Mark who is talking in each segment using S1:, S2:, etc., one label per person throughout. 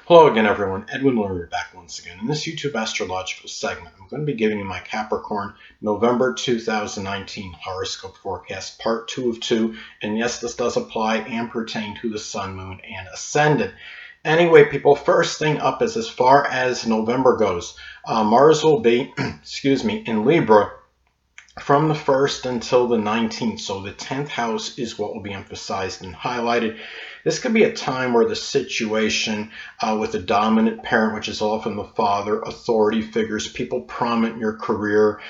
S1: Hello again, everyone. Edwin Learnard back once again. In this YouTube astrological segment, I'm going to be giving you my Capricorn November 2019 horoscope forecast, part 2 of 2. And yes, this does apply and pertain to the Sun, Moon, and Ascendant. Anyway, people, first thing up is as far as November goes, Mars will be, in Libra from the 1st until the 19th. So the 10th house is what will be emphasized and highlighted. This could be a time where the situation with a dominant parent, which is often the father, authority figures, people prominent in your career,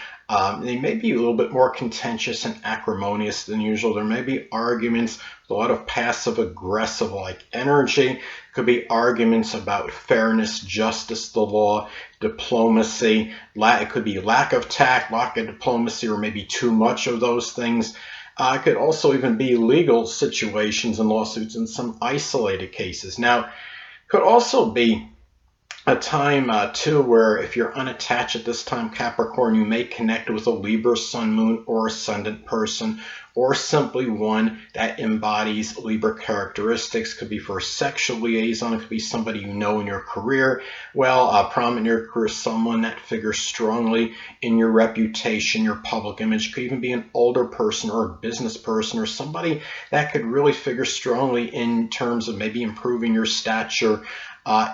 S1: they may be a little bit more contentious and acrimonious than usual. There may be arguments with a lot of passive-aggressive like energy. Could be arguments about fairness, justice, the law, diplomacy. It could be lack of tact, lack of diplomacy, or maybe too much of those things. It could also even be legal situations and lawsuits in some isolated cases. Now, could also be a time too where if you're unattached at this time, Capricorn, you may connect with a Libra, Sun, Moon, or Ascendant person, or simply one that embodies Libra characteristics. Could be for a sexual liaison. It could be somebody you know in your career. Well, prominent in your career, someone that figures strongly in your reputation, your public image. Could even be an older person or a business person or somebody that could really figure strongly in terms of maybe improving your stature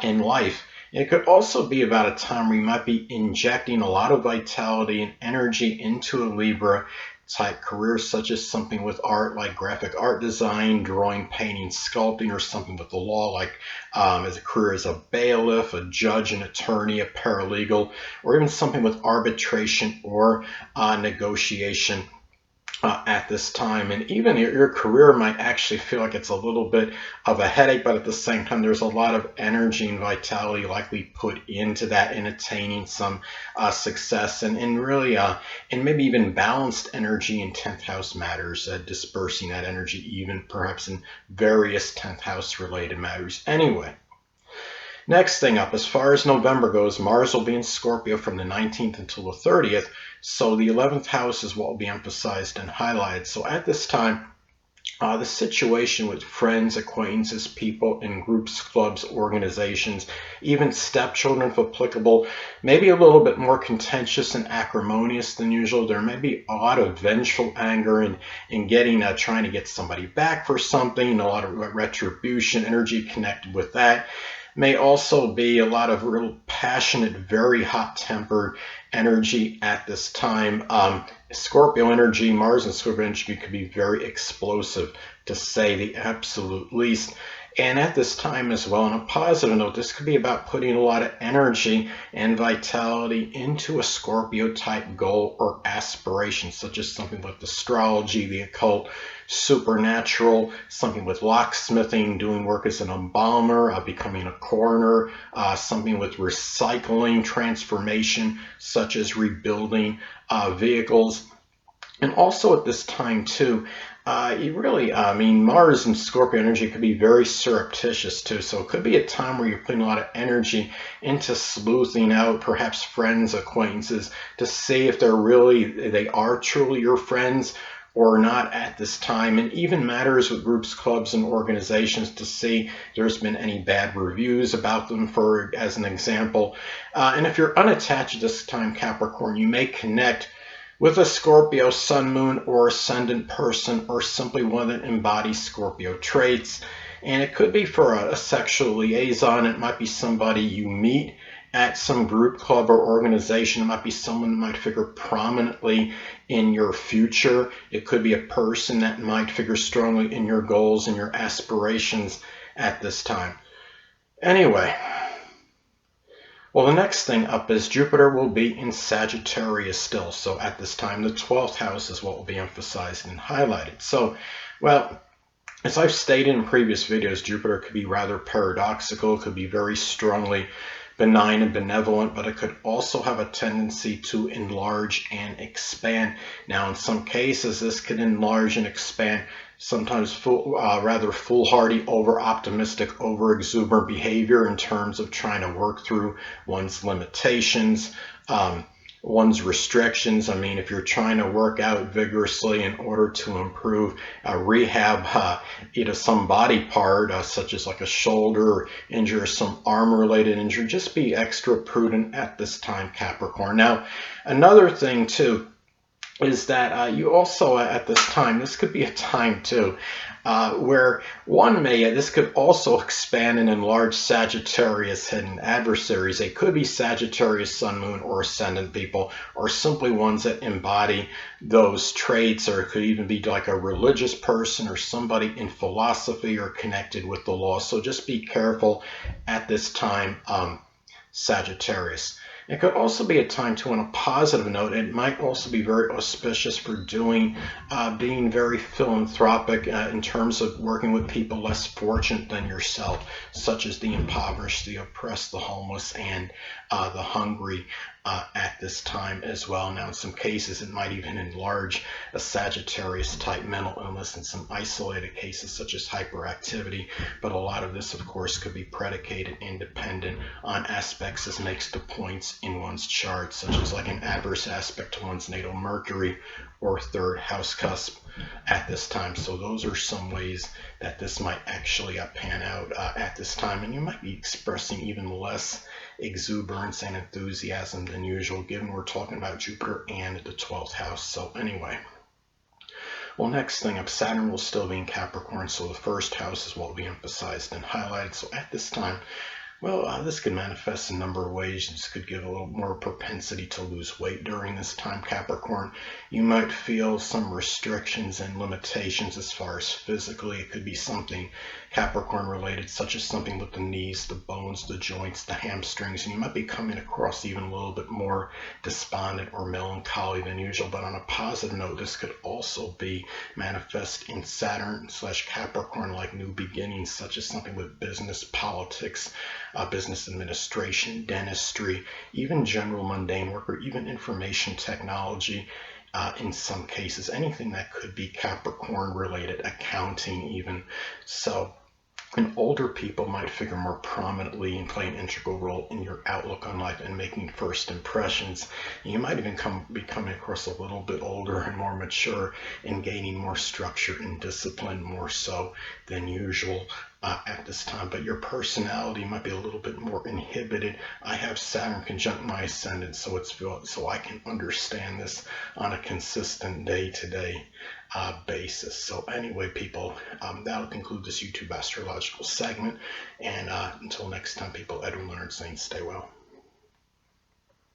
S1: in life. It could also be about a time where you might be injecting a lot of vitality and energy into a Libra type career, such as something with art like graphic art design, drawing, painting, sculpting, or something with the law like as a career as a bailiff, a judge, an attorney, a paralegal, or even something with arbitration or negotiation at this time. And even your career might actually feel like it's a little bit of a headache, but at the same time there's a lot of energy and vitality likely put into that in attaining some success and really and maybe even balanced energy in 10th house matters, dispersing that energy even perhaps in various 10th house related matters. Anyway, next thing up, as far as November goes, Mars will be in Scorpio from the 19th until the 30th. So the 11th house is what will be emphasized and highlighted. So at this time, the situation with friends, acquaintances, people in groups, clubs, organizations, even stepchildren if applicable, maybe a little bit more contentious and acrimonious than usual. There may be a lot of vengeful anger in getting trying to get somebody back for something, a lot of retribution energy connected with that. May also be a lot of real passionate, very hot-tempered energy at this time. Scorpio energy, Mars and Scorpio energy could be very explosive, to say the absolute least. And at this time as well, on a positive note, this could be about putting a lot of energy and vitality into a Scorpio type goal or aspiration, such as something like astrology, the occult, supernatural, something with locksmithing, doing work as an embalmer, becoming a coroner, something with recycling, transformation, such as rebuilding vehicles. And also at this time too, Mars and Scorpio energy could be very surreptitious too. So it could be a time where you're putting a lot of energy into sleuthing out perhaps friends, acquaintances to see if they are truly your friends or not at this time, and even matters with groups, clubs, and organizations to see if there's been any bad reviews about them, for as an example. And if you're unattached at this time, Capricorn, you may connect with a Scorpio, Sun, Moon, or Ascendant person, or simply one that embodies Scorpio traits. And it could be for a sexual liaison. It might be somebody you meet at some group, club, or organization. It might be someone that might figure prominently in your future. It could be a person that might figure strongly in your goals and your aspirations at this time. Anyway, well, the next thing up is Jupiter will be in Sagittarius still. So at this time, the 12th house is what will be emphasized and highlighted. So, well, as I've stated in previous videos, Jupiter could be rather paradoxical. It could be very strongly benign and benevolent, but it could also have a tendency to enlarge and expand. Now, in some cases, this could enlarge and expand sometimes rather foolhardy, over-optimistic, over-exuberant behavior in terms of trying to work through one's limitations, one's restrictions. I mean, if you're trying to work out vigorously in order to improve rehab either some body part, such as like a shoulder injury or some arm-related injury, just be extra prudent at this time, Capricorn. Now, another thing too is that you also at this time, this could be a time too, where this could also expand and enlarge Sagittarius hidden adversaries. They could be Sagittarius, Sun, Moon, or Ascendant people, or simply ones that embody those traits, or it could even be like a religious person or somebody in philosophy or connected with the law. So just be careful at this time, Sagittarius. It could also be a time to, on a positive note, it might also be very auspicious for being very philanthropic in terms of working with people less fortunate than yourself, such as the impoverished, the oppressed, the homeless, and the hungry at this time as well. Now, in some cases, it might even enlarge a Sagittarius type mental illness in some isolated cases, such as hyperactivity. But a lot of this, of course, could be predicated independent on aspects as makes the points in one's chart, such as like an adverse aspect to one's natal Mercury or third house cusp at this time. So those are some ways that this might actually pan out at this time, and you might be expressing even less exuberance and enthusiasm than usual, given we're talking about Jupiter and the 12th house. So anyway, well, next thing up, Saturn will still be in Capricorn, so the first house is what will be emphasized and highlighted. So at this time, well, this could manifest in a number of ways. This could give a little more propensity to lose weight during this time, Capricorn. You might feel some restrictions and limitations as far as physically. It could be something Capricorn related, such as something with the knees, the bones, the joints, the hamstrings, and you might be coming across even a little bit more despondent or melancholy than usual. But on a positive note, this could also be manifest in Saturn/Capricorn like new beginnings, such as something with business, politics, business administration, dentistry, even general mundane work, or even information technology. In some cases, anything that could be Capricorn related, accounting even. So, and older people might figure more prominently and play an integral role in your outlook on life and making first impressions. You might even be coming across a little bit older and more mature and gaining more structure and discipline more so than usual at this time. But your personality might be a little bit more inhibited. I have Saturn conjunct my Ascendant, so I can understand this on a consistent day-to-day basis. So anyway, people, that'll conclude this YouTube astrological segment. And until next time, people, Edwin Learnard saying stay well.